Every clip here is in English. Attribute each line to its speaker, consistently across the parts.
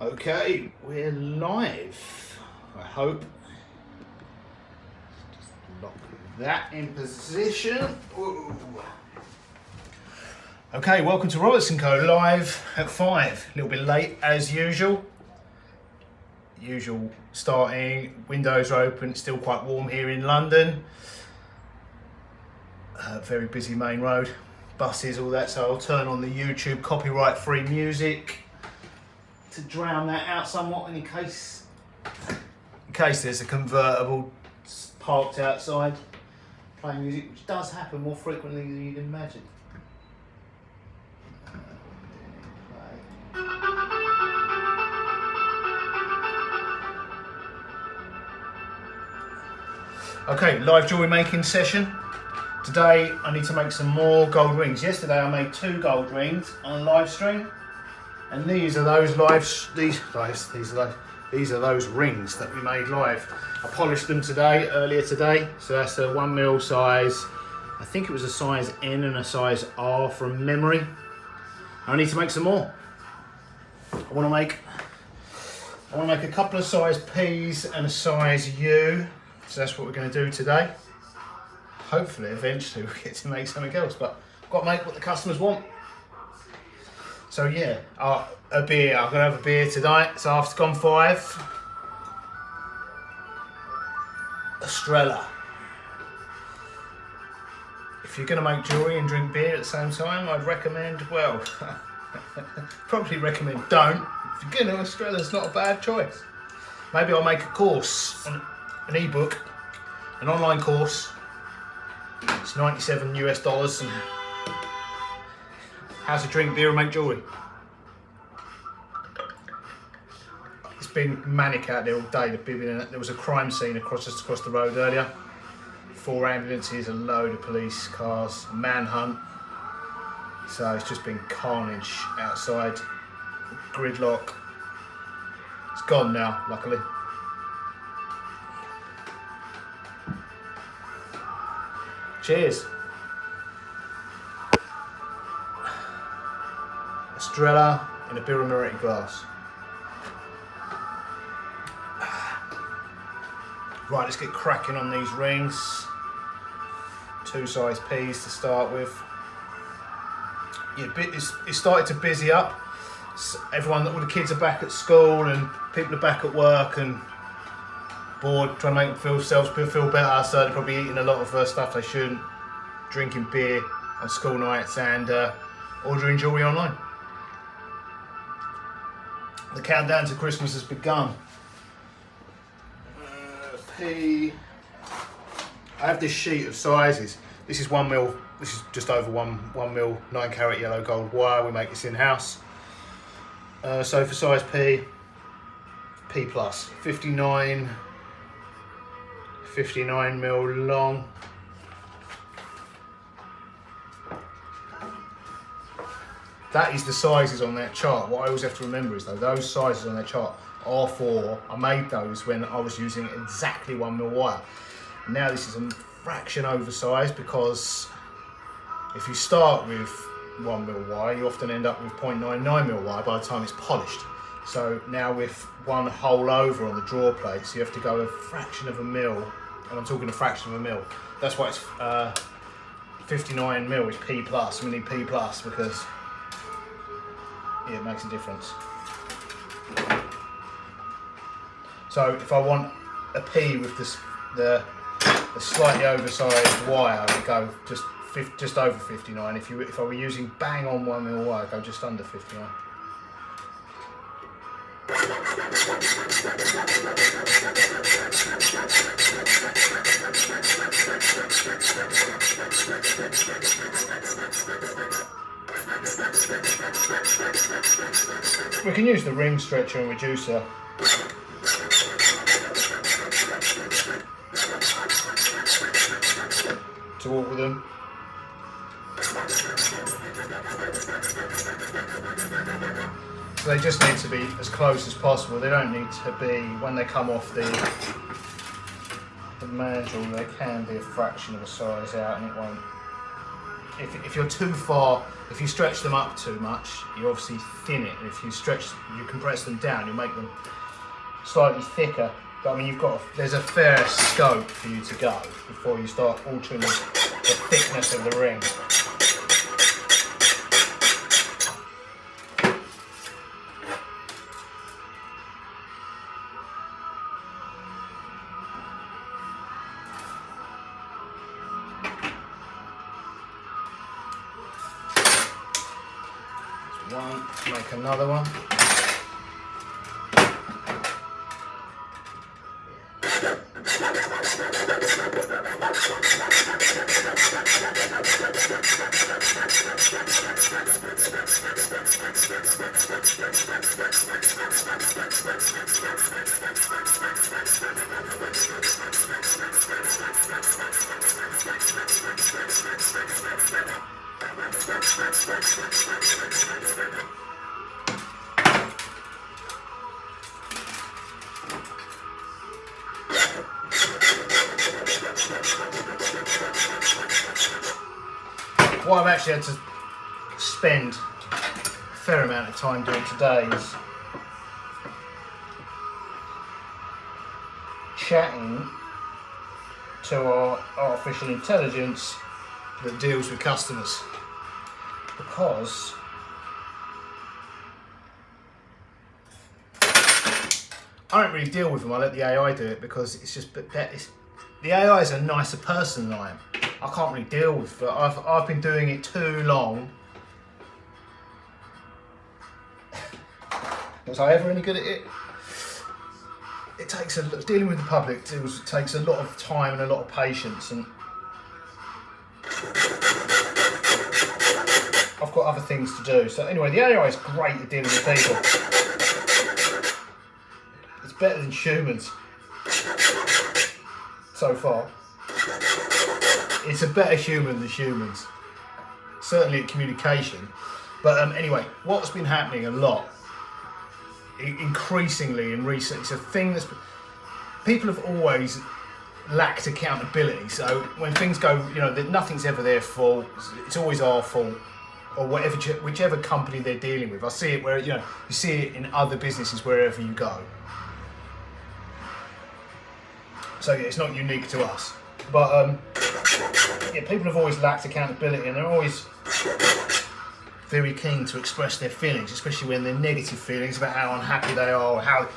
Speaker 1: Okay, we're live, I hope. Just lock that in position. Ooh. Okay, welcome to Robertson Co. live at 5. A little bit late as usual. Usual starting, windows are open, it's still quite warm here in London. Very busy main road, buses, all that, so I'll turn on the YouTube copyright free music to drown that out somewhat in case there's a convertible parked outside playing music, which does happen more frequently than you'd imagine. Okay, live jewellery making session. Today I need to make some more gold rings. Yesterday I made 2 gold rings on a live stream. And these are those these are those rings that we made live. I polished them earlier today. So that's a 1mm size. I think it was a size N and a size R from memory. I need to make some more. I want to make a couple of size P's and a size U. So that's what we're going to do today. Hopefully, eventually, we'll get to make something else. But I've got to make what the customers want. So yeah, a beer. I'm gonna have a beer tonight. It's after gone 5. Estrella. If you're gonna make jewellery and drink beer at the same time, I'd recommend, well, probably recommend don't. If you're gonna, Estrella's not a bad choice. Maybe I'll make a course, an ebook, an online course. It's $97 US and how to drink beer and make jewellery. It's been manic out there all day. There was a crime scene across the road earlier. 4 ambulances, a load of police cars, a manhunt. So it's just been carnage outside. Gridlock. It's gone now, luckily. Cheers. Estrella in a Birra Moretti glass. Right, let's get cracking on these rings. 2 size P's to start with. Yeah, it's started to busy up. All the kids are back at school and people are back at work and bored, trying to make themselves feel better, so they're probably eating a lot of stuff they shouldn't, drinking beer on school nights and ordering jewellery online. The countdown to Christmas has begun. I have this sheet of sizes. This is 1mm, this is just over 1mm 9 carat yellow gold wire. We make this in-house. So for size P plus, 59mm long. That is the sizes on that chart. What I always have to remember is though, those sizes on that chart are I made those when I was using exactly 1mm wire. Now this is a fraction oversized because if you start with 1mm wire, you often end up with 0.99mm wire by the time it's polished. So now with 1 hole over on the draw plates, you have to go a fraction of a mil, and I'm talking a fraction of a mil. That's why it's 59mm is P plus. We need P plus because yeah, it makes a difference. So if I want a P with the slightly oversized wire, I would go just over 59. If I were using bang on 1mm wire, I'd go just under 59. We can use the ring stretcher and reducer. To walk with them. So they just need to be as close as possible. They don't need to be, when they come off the mandrel, they can be a fraction of a size out and it won't if you're too far, if you stretch them up too much, you obviously thin it, and if you compress them down, you make them slightly thicker. But I mean, there's a fair scope for you to go before you start altering the thickness of the ring. One, make another one. What I've actually had to spend a fair amount of time doing today is chatting to our artificial intelligence that deals with customers, because I don't really deal with them. I let the AI do it because it's just the AI is a nicer person than I am. I can't really deal with it. I've been doing it too long. Was I ever any good at it? It takes dealing with the public takes a lot of time and a lot of patience, and I've got other things to do. So anyway, the AI is great at dealing with people. It's better than humans so far. It's a better human than humans, certainly at communication. But anyway, what's been happening a lot, increasingly in recent, it's a thing that's, people have always lacked accountability. So when things go, nothing's ever their fault, it's always our fault, or whichever company they're dealing with. I see it where, you see it in other businesses wherever you go. So yeah, it's not unique to us. But people have always lacked accountability, and they're always very keen to express their feelings, especially when they're negative feelings about how unhappy they are, or how,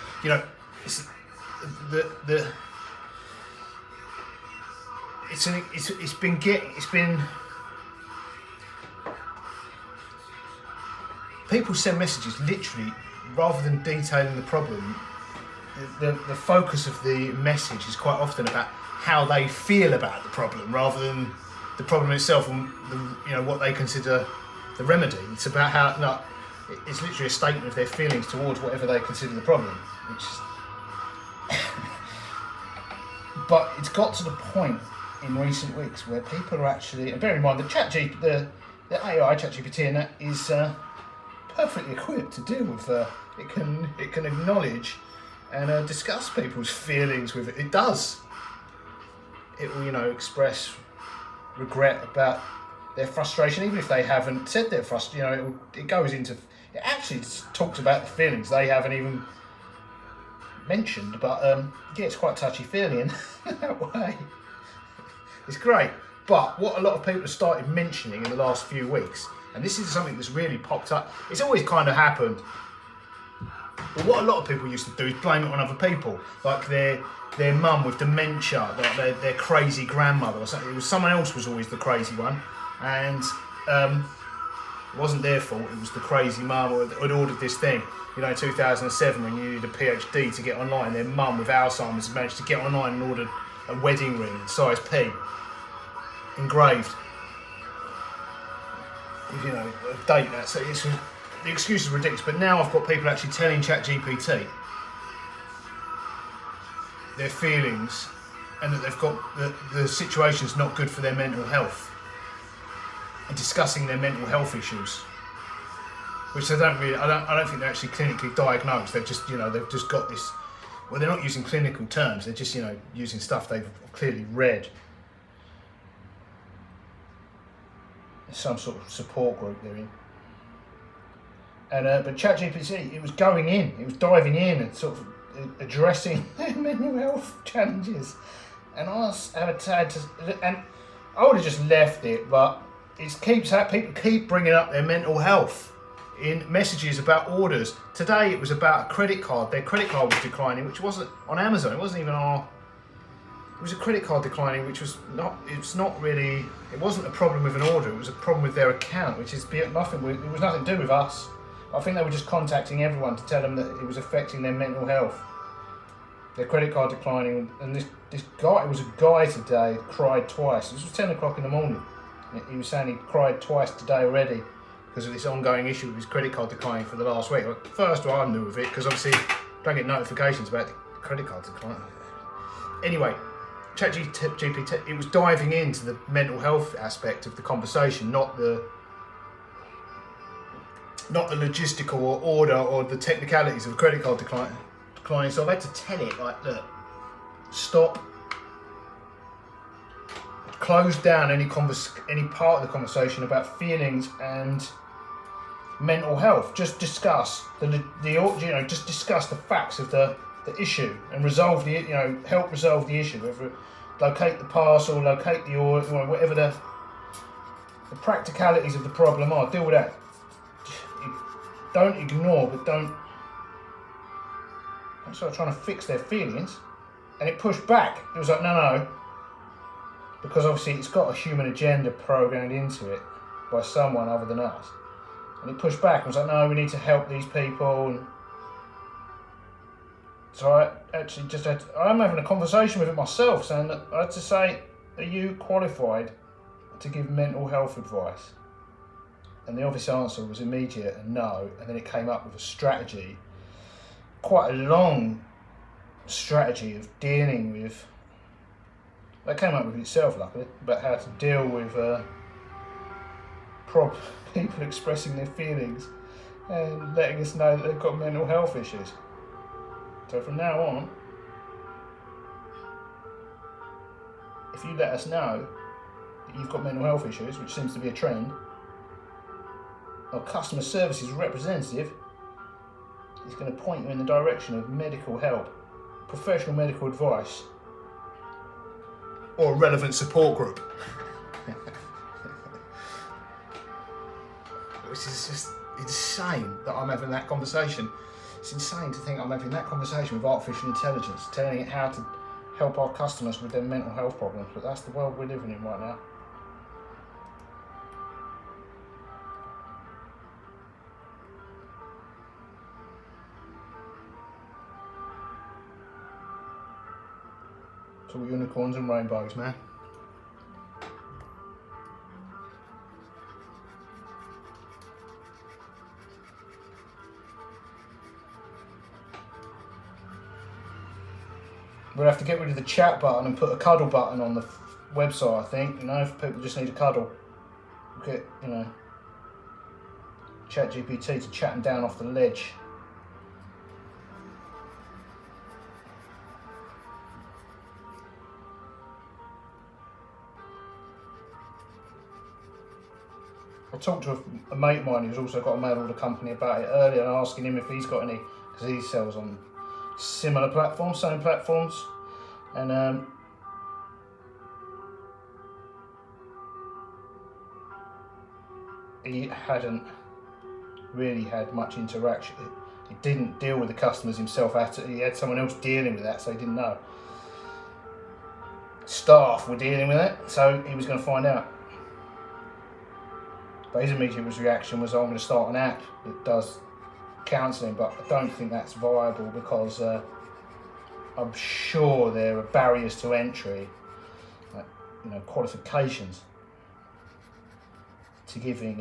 Speaker 1: people send messages literally, rather than detailing the problem, the focus of the message is quite often about how they feel about the problem, rather than the problem itself and what they consider the remedy. It's about how it's literally a statement of their feelings towards whatever they consider the problem. But it's got to the point in recent weeks where people are actually, and bear in mind that the AI ChatGPT and that is perfectly equipped to deal with. It can acknowledge and discuss people's feelings with it. It does. It will, express regret about their frustration, even if they haven't said their frustration. It actually talks about the feelings they haven't even mentioned. But yeah, it's quite touchy-feely in that way. It's great. But what a lot of people have started mentioning in the last few weeks, and this is something that's really popped up. It's always kind of happened. But what a lot of people used to do is blame it on other people, like their mum with dementia, like their crazy grandmother or something. It was someone else was always the crazy one, and it wasn't their fault. It was the crazy mum who had ordered this thing. In 2007, when you needed a PhD to get online, their mum with Alzheimer's managed to get online and ordered a wedding ring, size P, engraved. A date that. So the excuse is ridiculous. But now I've got people actually telling ChatGPT their feelings, and that they've got the situation's not good for their mental health, and discussing their mental health issues, which I don't think they're actually clinically diagnosed. They've just they've just got this. Well, they're not using clinical terms. They're just using stuff they've clearly read. some sort of support group they're in. And but ChatGPT, it was going in, it was diving in and sort of addressing their mental health challenges. And I had to, and I would have just left it, but people keep bringing up their mental health in messages about orders. Today it was about a credit card. Their credit card was declining, which wasn't on Amazon. It wasn't even it was a credit card declining, which was not. It's not really. It wasn't a problem with an order. It was a problem with their account, which is nothing. It was nothing to do with us. I think they were just contacting everyone to tell them that it was affecting their mental health. Their credit card declining, and this guy. It was a guy today. Cried twice. This was 10 o'clock in the morning. He was saying he cried twice today already because of this ongoing issue with his credit card declining for the last week. First, I knew of it because obviously I don't get notifications about the credit card decline. Anyway, ChatGPT, it was diving into the mental health aspect of the conversation, not the logistical or order or the technicalities of the credit card declining. So I've had to tell it, like, look, stop. Close down any part of the conversation about feelings and mental health. Just discuss just discuss the facts of the issue and resolve help resolve the issue. Whether locate the parcel, locate the order, whatever the practicalities of the problem are. Deal with that. Don't ignore, but don't start trying to fix their feelings. And it pushed back. It was like, no. Because obviously it's got a human agenda programmed into it by someone other than us. And it pushed back and was like, no, we need to help these people. And so I actually I'm having a conversation with it myself, saying that I had to say, are you qualified to give mental health advice? And the obvious answer was immediate and no. And then it came up with a strategy, quite a long strategy of dealing with. They came up with it itself, luckily, about how to deal with people expressing their feelings and letting us know that they've got mental health issues. So from now on, if you let us know that you've got mental health issues, which seems to be a trend, our customer services representative is going to point you in the direction of medical help, professional medical advice, or a relevant support group. Which is just insane that I'm having that conversation. It's insane to think I'm having that conversation with artificial intelligence, telling it how to help our customers with their mental health problems, but that's the world we're living in right now. It's all unicorns and rainbows, man. We'll have to get rid of the chat button and put a cuddle button on the website, I think. If people just need a cuddle. We'll get, ChatGPT to chat them down off the ledge. I talked to a mate of mine who's also got a mail order company about it earlier, and asking him if he's got any, because he sells on similar platforms, same platforms, and he hadn't really had much interaction. He didn't deal with the customers himself. He had someone else dealing with that, so he didn't know. Staff were dealing with it, so he was going to find out. But his immediate reaction was, I'm going to start an app that does counselling, but I don't think that's viable because I'm sure there are barriers to entry, like, qualifications to giving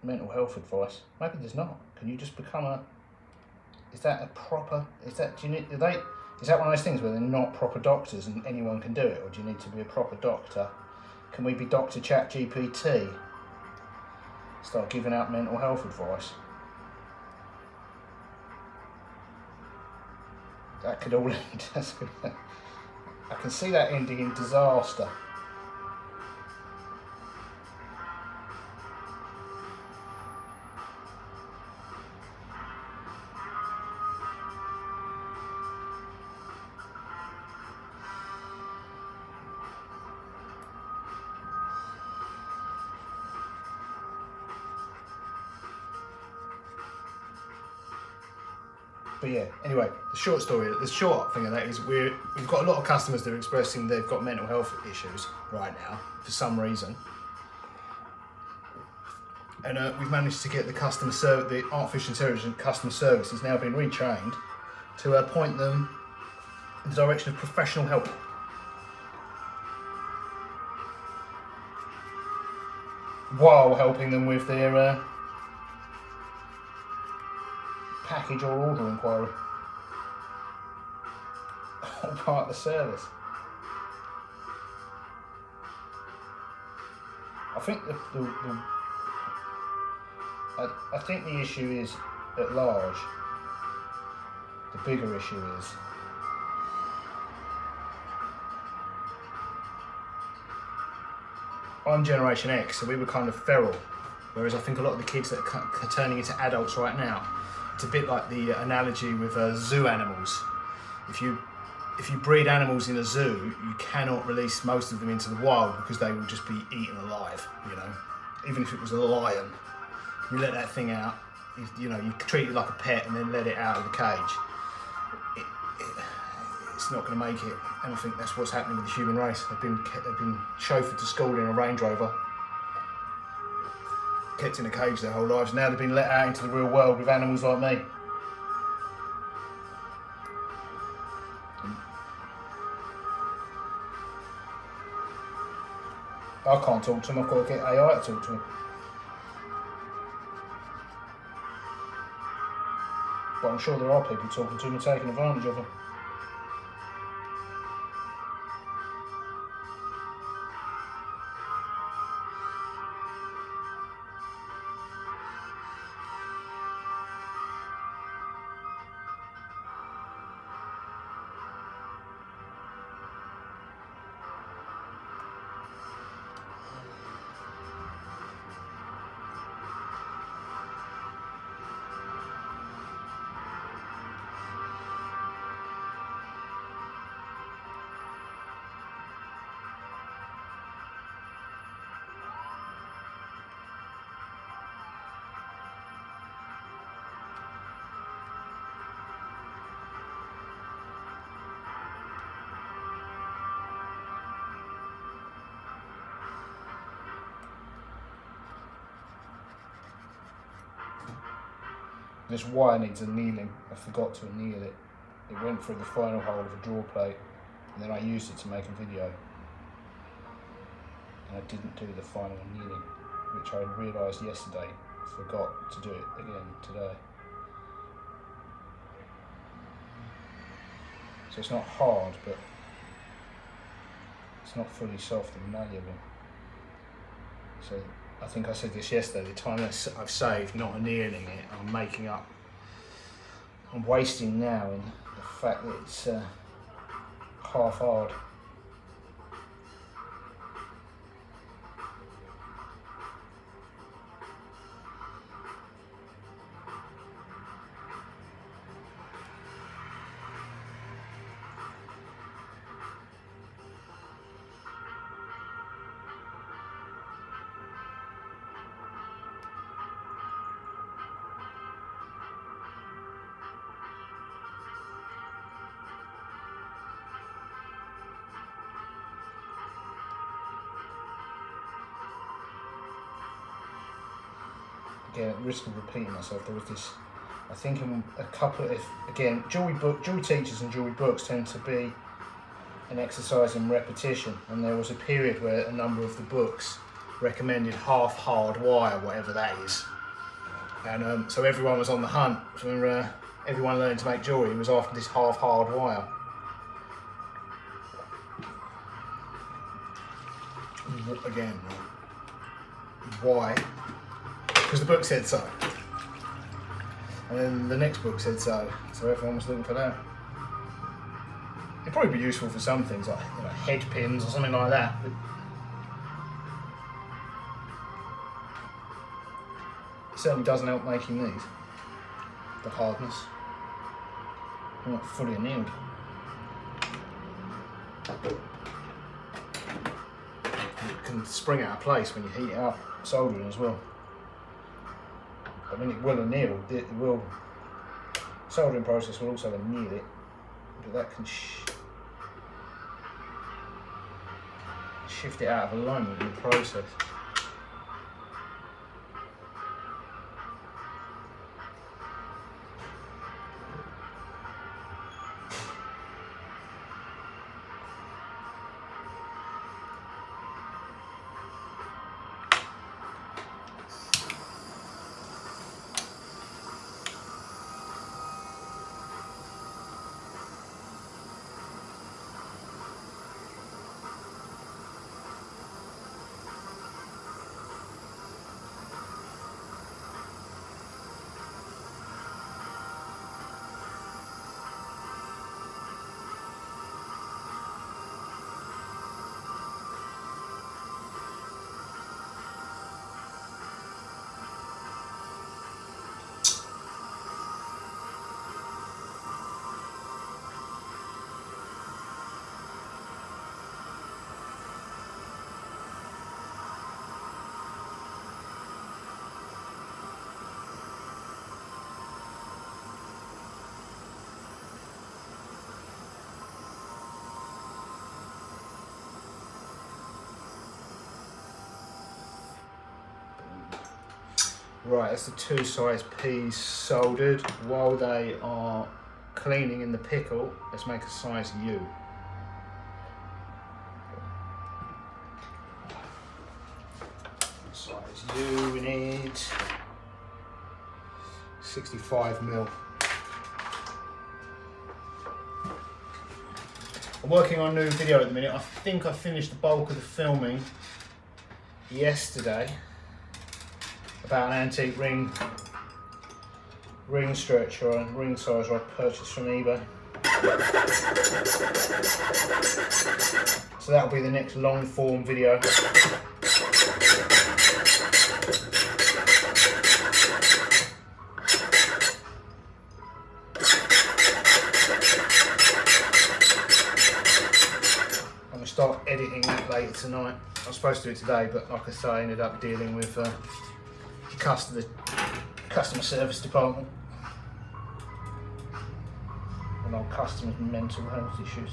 Speaker 1: mental health advice. Maybe there's not. Can you just become is that one of those things where they're not proper doctors and anyone can do it, or do you need to be a proper doctor? Can we be Dr. ChatGPT? Start giving out mental health advice. That could all end. I can see that ending in disaster. But yeah, anyway, the short thing of that is we've got a lot of customers that are expressing they've got mental health issues right now for some reason. And we've managed to get the the artificial intelligence customer service has now been retrained to point them in the direction of professional help. While helping them with their package or order inquiry. All part of the service. I think I think the issue is at large. The bigger issue is I'm Generation X, so we were kind of feral, whereas I think a lot of the kids that are turning into adults right now, it's a bit like the analogy with zoo animals. If you breed animals in a zoo, you cannot release most of them into the wild because they will just be eaten alive, you know. Even if it was a lion, you let that thing out, you treat it like a pet and then let it out of the cage. It's not going to make it, and I think that's what's happening with the human race. They've been chauffeured to school in a Range Rover, kept in a cage their whole lives. Now they've been let out into the real world with animals like me. I can't talk to them, I've got to get AI to talk to them. But I'm sure there are people talking to them and taking advantage of them. This wire needs annealing. I forgot to anneal it. It went through the final hole of a drawer plate, and then I used it to make a video. And I didn't do the final annealing, which I realised yesterday. Forgot to do it again today. So it's not hard, but it's not fully soft and malleable. So I think I said this yesterday, the time that I've saved not annealing it, I'm wasting now in the fact that it's half hard. Again, at risk of repeating myself, there was this, I think in a couple of, again, jewellery teachers and jewellery books tend to be an exercise in repetition, and there was a period where a number of the books recommended half hard wire, whatever that is. And so everyone was on the hunt. So when everyone learning to make jewellery was after this half hard wire. Again, why? Because the book said so. And then the next book said so. So everyone was looking for that. It'd probably be useful for some things like, you know, head pins or something like that. But it certainly doesn't help making these. The hardness. They're not fully annealed. It can spring out of place when you heat it up, soldering as well. I mean, it will anneal, it will Soldering process will also anneal it, but that can shift it out of alignment in the process. Right, that's the 2 size peas soldered. While they are cleaning in the pickle, let's make a size U. Size U, we need 65mm. I'm working on a new video at the minute. I think I finished the bulk of the filming yesterday about an antique ring stretcher and ring sizer I purchased from eBay. So that'll be the next long form video. I'm going to start editing that later tonight. I was supposed to do it today, but like I say, I ended up dealing with the customer service department and our customers' mental health issues.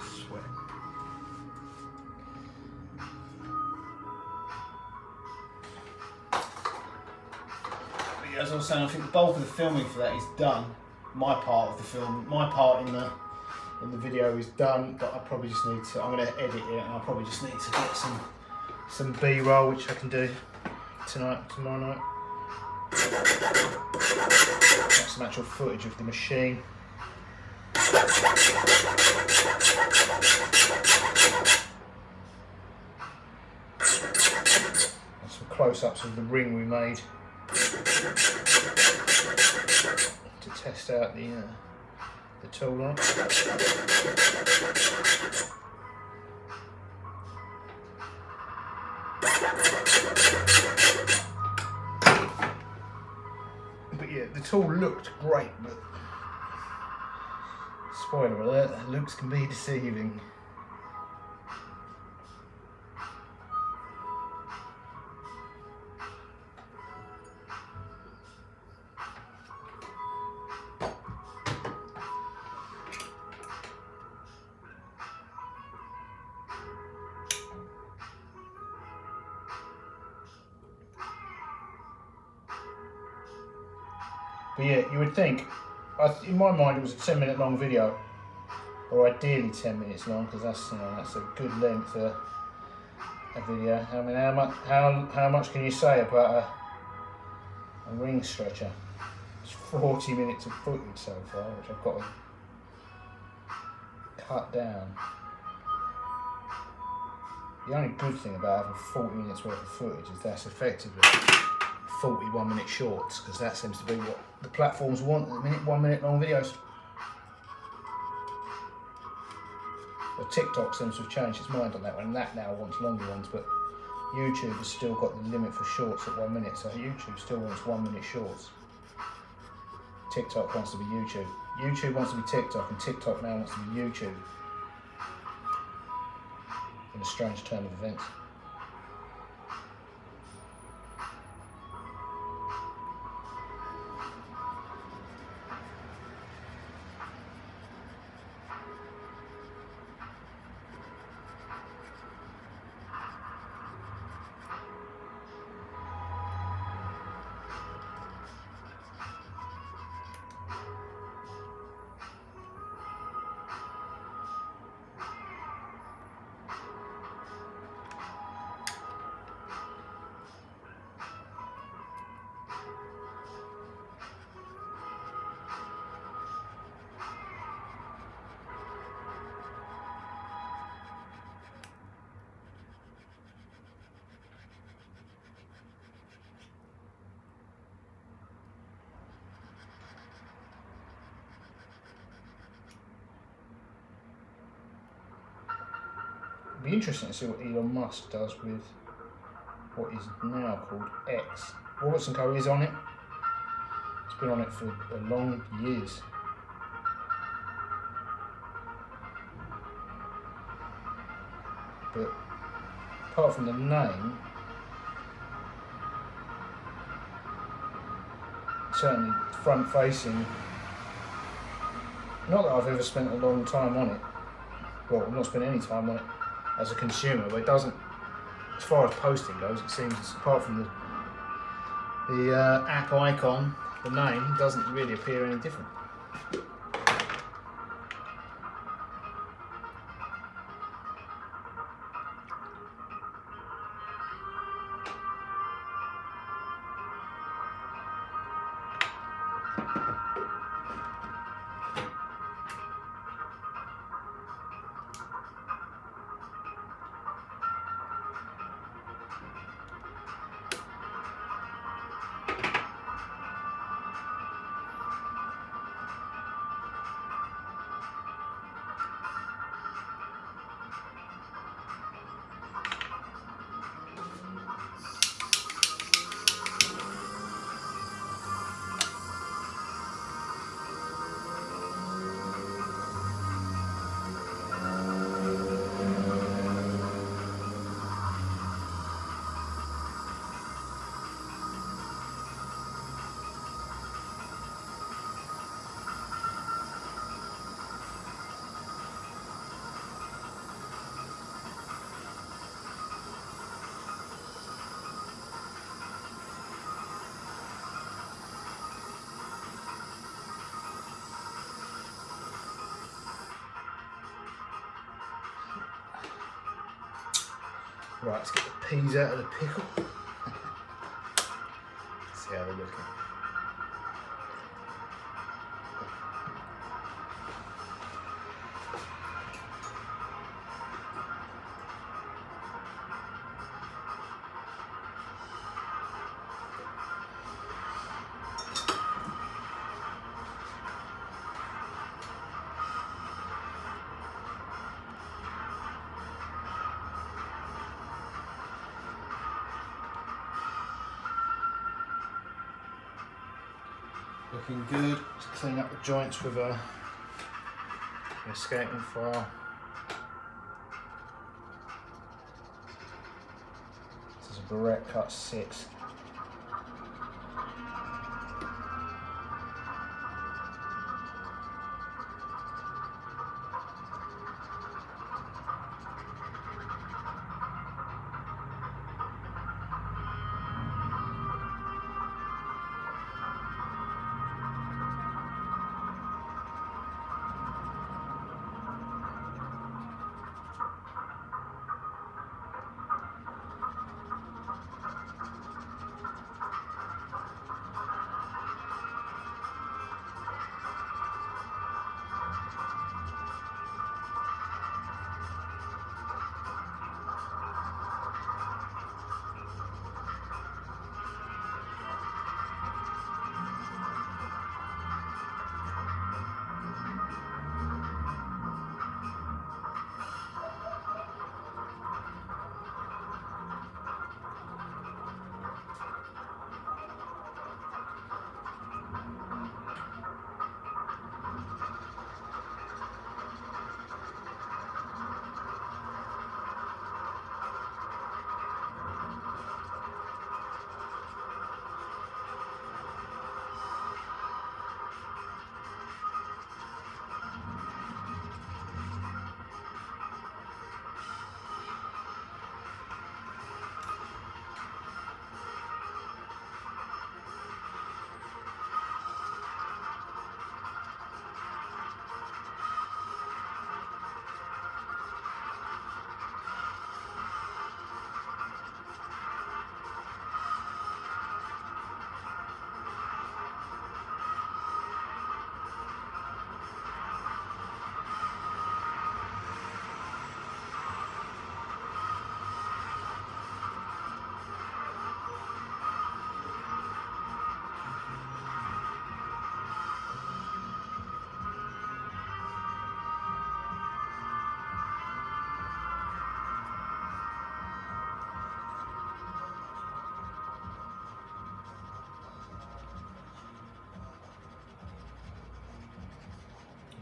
Speaker 1: Sweat. As I was saying, I think the bulk of the filming for that is done. My part of the film, my part in the video is done, but I probably just need to, I'm going to edit it, and I probably just need to get some B-roll, which I can do tonight, tomorrow night. Got some actual footage of the machine. And some close-ups of the ring we made to test out the tool on. But yeah, the tool looked great, but spoiler alert, looks can be deceiving. But yeah, you would think, in my mind it was a 10-minute long video, or ideally 10 minutes long, because that's, you know, that's a good length a video. I mean, how much can you say about a ring stretcher? It's 40 minutes of footage so far, which I've got to cut down. The only good thing about having 40 minutes worth of footage is that's effectively 41-minute shorts, because that seems to be what the platforms want at the minute, 1 minute long videos. Well, TikTok seems to have changed its mind on that one, and that now wants longer ones, but YouTube has still got the limit for shorts at 1 minute, so YouTube still wants 1 minute shorts. TikTok wants to be YouTube. YouTube wants to be TikTok, and TikTok now wants to be YouTube. in a strange turn of events. It'd be interesting to see what Elon Musk does with what is now called X. Robertson Co is on it. It's been on it for a long years. But apart from the name, certainly front facing, not that I've ever spent a long time on it. Well, I've not spent any time on it as a consumer, but it doesn't, as far as posting goes, it seems, apart from the app icon, the name doesn't really appear any different. Right, let's get the peas out of the pickle. See how they're looking. Looking good. Let's clean up the joints with a escaping file. This is a Barrette Cut 6.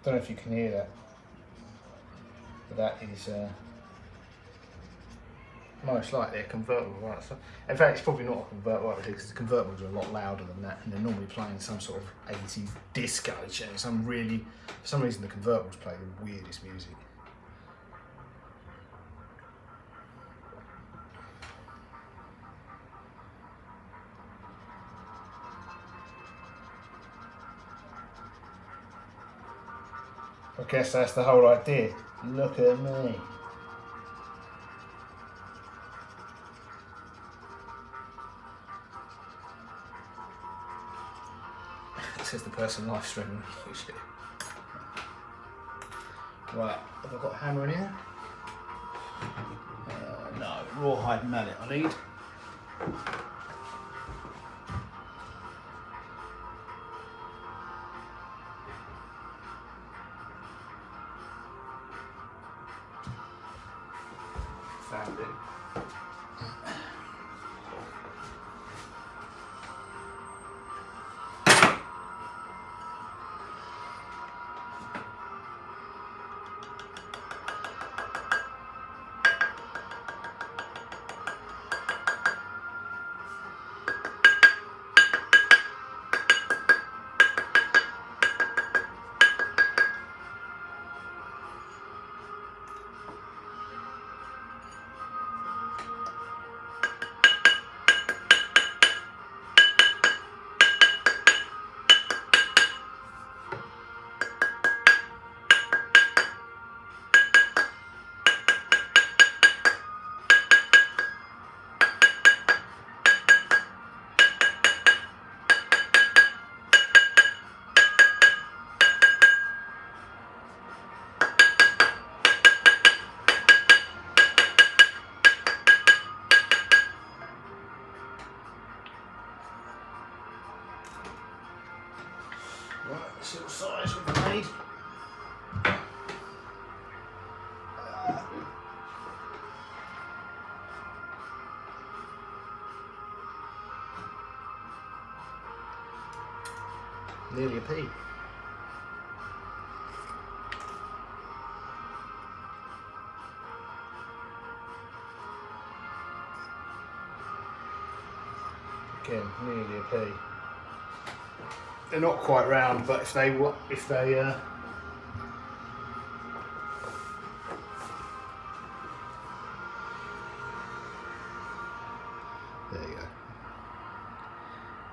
Speaker 1: don't know if you can hear that, but that is most likely a convertible, right? So, in fact, it's probably not a convertible because the convertibles are a lot louder than that, and they're normally playing some sort of 80s disco. For some reason, the convertibles play the weirdest music. I guess that's the whole idea. Look at me. Says the person live streaming. Right, have I got a hammer in here? No, rawhide mallet I need. Found it. Right, let's see what size we've made. Nearly a pea. Again, nearly a pea. They're not quite round, but if they there you go.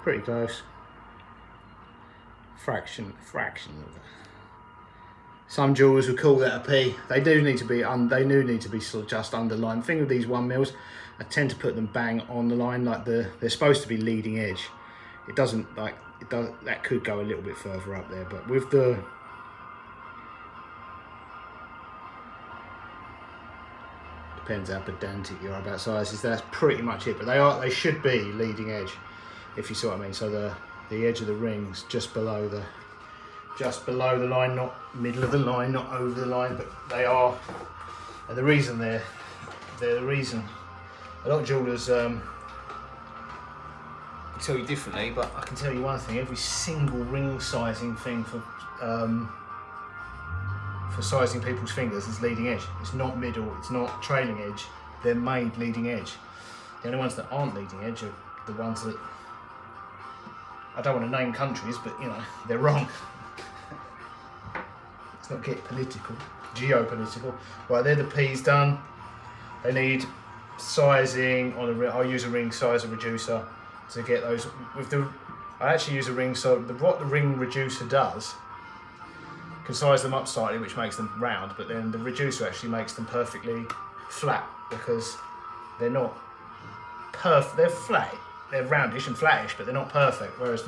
Speaker 1: Pretty close. Fraction of that. Some jewellers would call that a P. They do need to be sort of just underlined. The thing with these 1mm, I tend to put them bang on the line, like they're supposed to be leading edge. It doesn't like it does. That could go a little bit further up there, but with the depends how pedantic you are about sizes. That's pretty much it. But they should be leading edge, if you see what I mean. So the edge of the rings just below the line, not middle of the line, not over the line, but they are. And the reason they're the reason. A lot of jewellers tell you differently, but I can tell you one thing: every single ring sizing thing for sizing people's fingers is leading edge. It's not middle, it's not trailing edge. They're made leading edge. The only ones that aren't leading edge are the ones that, I don't want to name countries, but you know, they're wrong. Let's not get political, geopolitical. Right, they're the P's done. They need sizing on a. I'll use a ring sizer reducer to get those. I actually use a ring. So what the ring reducer does, can size them up slightly, which makes them round. But then the reducer actually makes them perfectly flat, because they're not perfect. They're flat. They're roundish and flattish, but they're not perfect. Whereas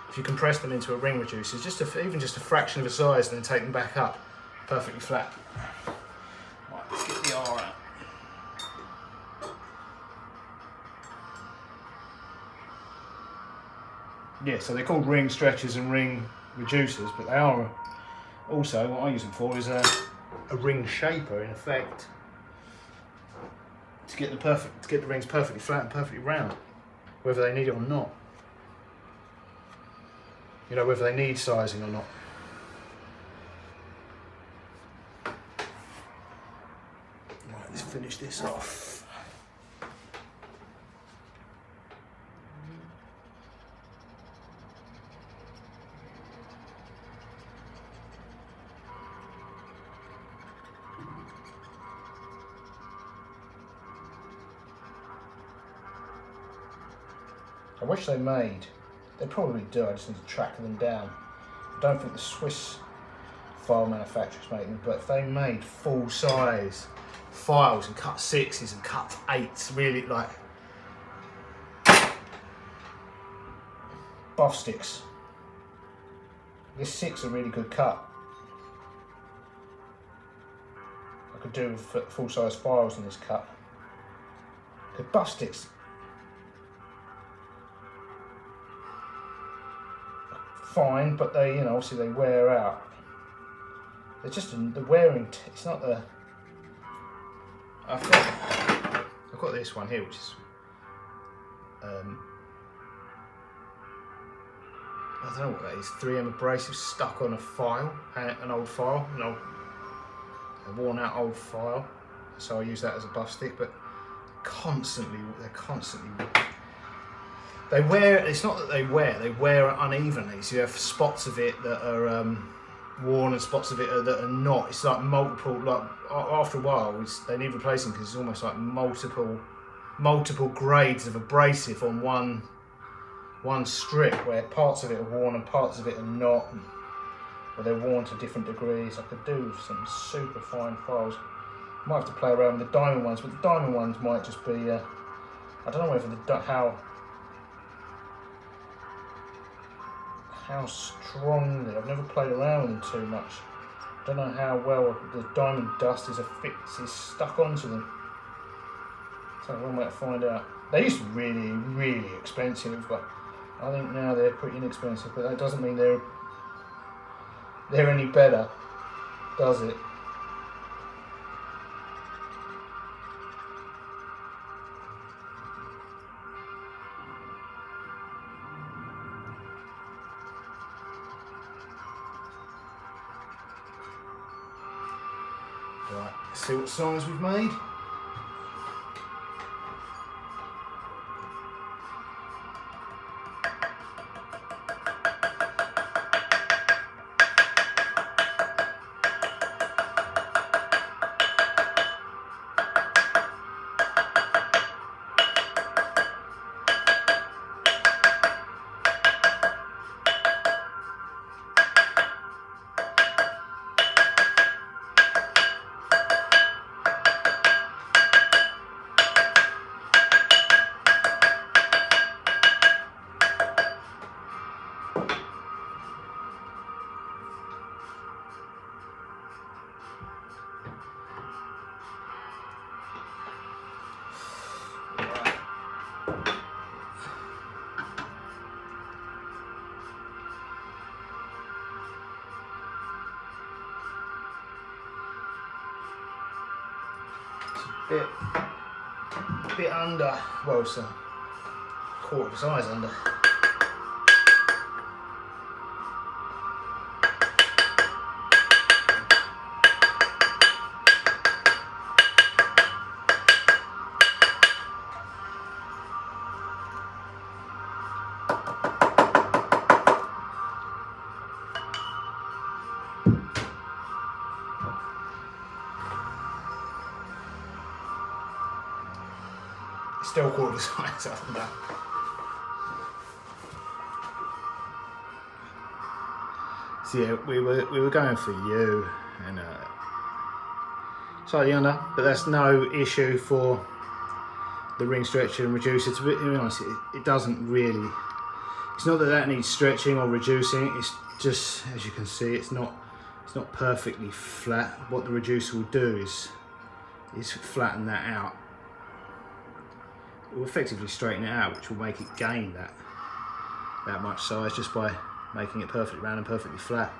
Speaker 1: if you compress them into a ring reducer, even just a fraction of a size, and then take them back up, perfectly flat. Right, let's get the R out. Yeah, so they're called ring stretchers and ring reducers, but they are also, what I use them for is a ring shaper, in effect, to get the rings perfectly flat and perfectly round, whether they need it or not. You know, whether they need sizing or not. let's finish this off. I wish they made, they probably do, I just need to track them down. I don't think the Swiss file manufacturers make them, but if they made full size files and cut 6s and cut 8s, really like buff sticks. This 6 a really good cut. I could do full size files in this cut. The buff sticks, fine, but they, you know, obviously they wear out. They're just the wearing. It's not the. I've got this one here, which is. I don't know what that is. 3M abrasive stuck on a file, an old file, a worn out old file. So I use that as a buff stick, but they're constantly. They wear, it's not that they wear unevenly, so you have spots of it that are worn and spots of it that are not. It's like multiple, like after a while they need replacing because it's almost like multiple grades of abrasive on one strip, where parts of it are worn and parts of it are not, or they're worn to different degrees. I could do some super fine files. Might have to play around with the diamond ones, but the diamond ones might just be, I don't know whether how strongly, I've never played around with them too much. I don't know how well the diamond dust is stuck onto them. So one way to find out. They used to be really, really expensive, but I think now they're pretty inexpensive, but that doesn't mean they're any better, does it? Right, let's see what size we've made. Bit under, well, it's a quarter of a size under. Still quarter of a size under. So yeah, we were going for you and slightly under, but that's no issue for the ring stretcher and reducer. To be honest, it doesn't really. It's not that needs stretching or reducing. It's just, as you can see, it's not perfectly flat. What the reducer will do is flatten that out. It will effectively straighten it out, which will make it gain that much size just by making it perfectly round and perfectly flat.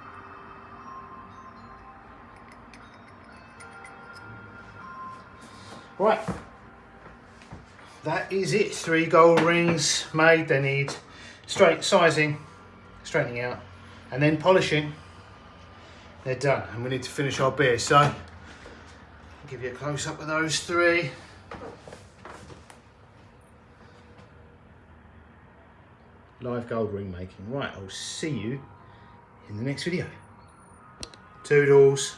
Speaker 1: Right, that is it. 3 gold rings made. They need straightening out, and then polishing. They're done, and we need to finish our beer. So give you a close up of those three. Live gold ring making. Right, I'll see you in the next video. Toodles.